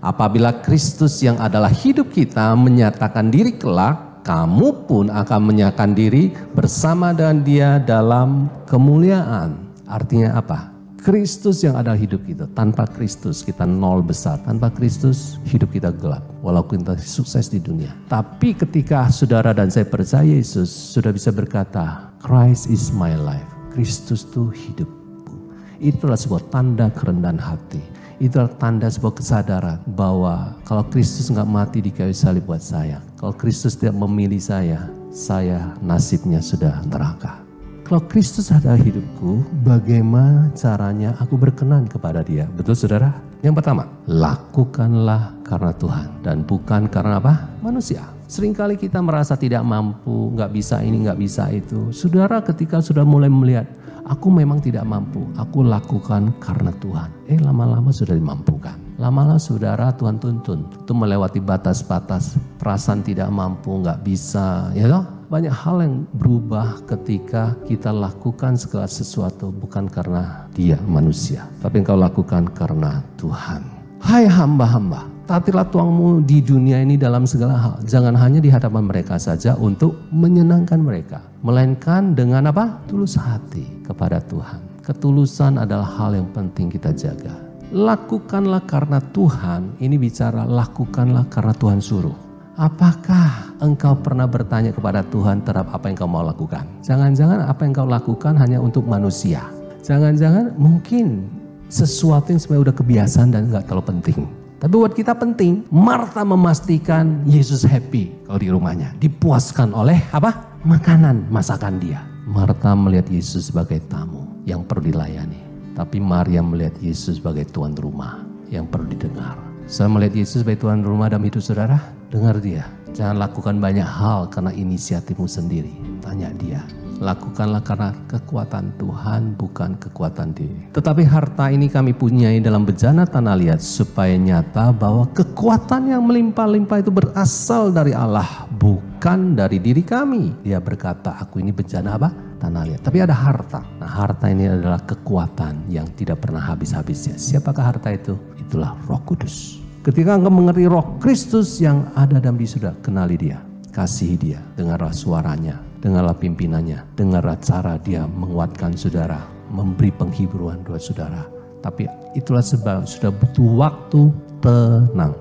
Apabila Kristus yang adalah hidup kita menyatakan diri kelak, kamu pun akan menyatakan diri bersama dengan Dia dalam kemuliaan. Artinya apa? Kristus yang adalah hidup kita. Tanpa Kristus kita nol besar. Tanpa Kristus hidup kita gelap. Walaupun kita sukses di dunia. Tapi ketika saudara dan saya percaya Yesus, sudah bisa berkata, Christ is my life. Kristus itu hidupku. Itulah sebuah tanda kerendahan hati. Itulah tanda sebuah kesadaran bahwa kalau Kristus nggak mati di kayu salib buat saya. Kalau Kristus tidak memilih saya nasibnya sudah neraka. Kalau Kristus adalah hidupku, bagaimana caranya aku berkenan kepada Dia? Betul saudara? Yang pertama, lakukanlah karena Tuhan dan bukan karena apa? Manusia. Seringkali kita merasa tidak mampu, nggak bisa ini, nggak bisa itu. Saudara ketika sudah mulai melihat, aku memang tidak mampu, aku lakukan karena Tuhan. Lama-lama sudah dimampukan. Lama-lama saudara Tuhan tuntun. Itu melewati batas-batas, perasaan tidak mampu, nggak bisa, ya toh? Banyak hal yang berubah ketika kita lakukan segala sesuatu bukan karena Dia manusia, tapi engkau lakukan karena Tuhan. Hai hamba-hamba, taatilah tuangmu di dunia ini dalam segala hal. Jangan hanya di hadapan mereka saja untuk menyenangkan mereka, melainkan dengan apa? Tulus hati kepada Tuhan. Ketulusan adalah hal yang penting kita jaga. Lakukanlah karena Tuhan, ini bicara lakukanlah karena Tuhan suruh. Apakah engkau pernah bertanya kepada Tuhan terhadap apa yang kau mau lakukan? Jangan-jangan apa yang kau lakukan hanya untuk manusia. Jangan-jangan mungkin sesuatu yang sebenarnya udah kebiasaan dan gak terlalu penting. Tapi buat kita penting. Marta memastikan Yesus happy kalau di rumahnya. Dipuaskan oleh apa? Makanan, masakan dia. Marta melihat Yesus sebagai tamu yang perlu dilayani. Tapi Maria melihat Yesus sebagai tuan rumah yang perlu didengar. Saya melihat Yesus sebagai tuan rumah dalam hidup saudara. Dengar Dia. Jangan lakukan banyak hal karena inisiatifmu sendiri. Tanya Dia. Lakukanlah karena kekuatan Tuhan, bukan kekuatan diri. Tetapi harta ini kami punyai dalam bejana tanah liat, supaya nyata bahwa kekuatan yang melimpah-limpah itu berasal dari Allah, bukan dari diri kami. Dia berkata, aku ini bejana apa? Tanah liat. Tapi ada harta. Nah, harta ini adalah kekuatan yang tidak pernah habis-habisnya. Siapakah harta itu? Itulah Roh Kudus. Ketika engkau mengerti Roh Kristus yang ada dalam diri saudara, kenali Dia, kasihi Dia, dengarlah suaranya, dengarlah pimpinannya, dengarlah cara Dia menguatkan saudara, memberi penghiburan buat saudara. Tapi itulah sebab sudah butuh waktu tenang.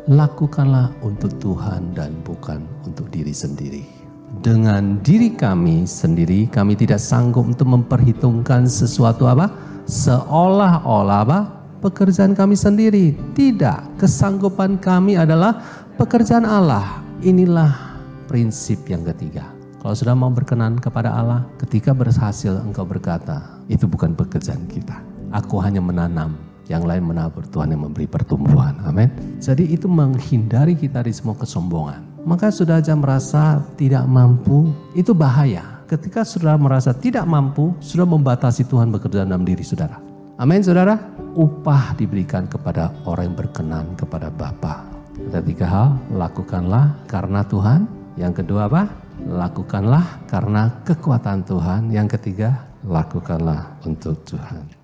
Lakukanlah untuk Tuhan dan bukan untuk diri sendiri. Dengan diri kami sendiri, kami tidak sanggup untuk memperhitungkan sesuatu apa? Seolah-olah apa? Pekerjaan kami sendiri. Tidak, kesanggupan kami adalah pekerjaan Allah. Inilah prinsip yang ketiga. Kalau sudah mau berkenan kepada Allah, ketika berhasil engkau berkata, itu bukan pekerjaan kita. Aku hanya menanam, yang lain menabur, Tuhan yang memberi pertumbuhan. Amin. Jadi itu menghindari kita dari semua kesombongan. Maka sudah aja merasa tidak mampu, itu bahaya. Ketika sudah merasa tidak mampu, sudah membatasi Tuhan bekerja dalam diri saudara. Amin saudara. Upah diberikan kepada orang yang berkenan kepada Bapa. Ada 3 hal, lakukanlah karena Tuhan. Yang kedua apa? Lakukanlah karena kekuatan Tuhan. Yang ketiga, lakukanlah untuk Tuhan.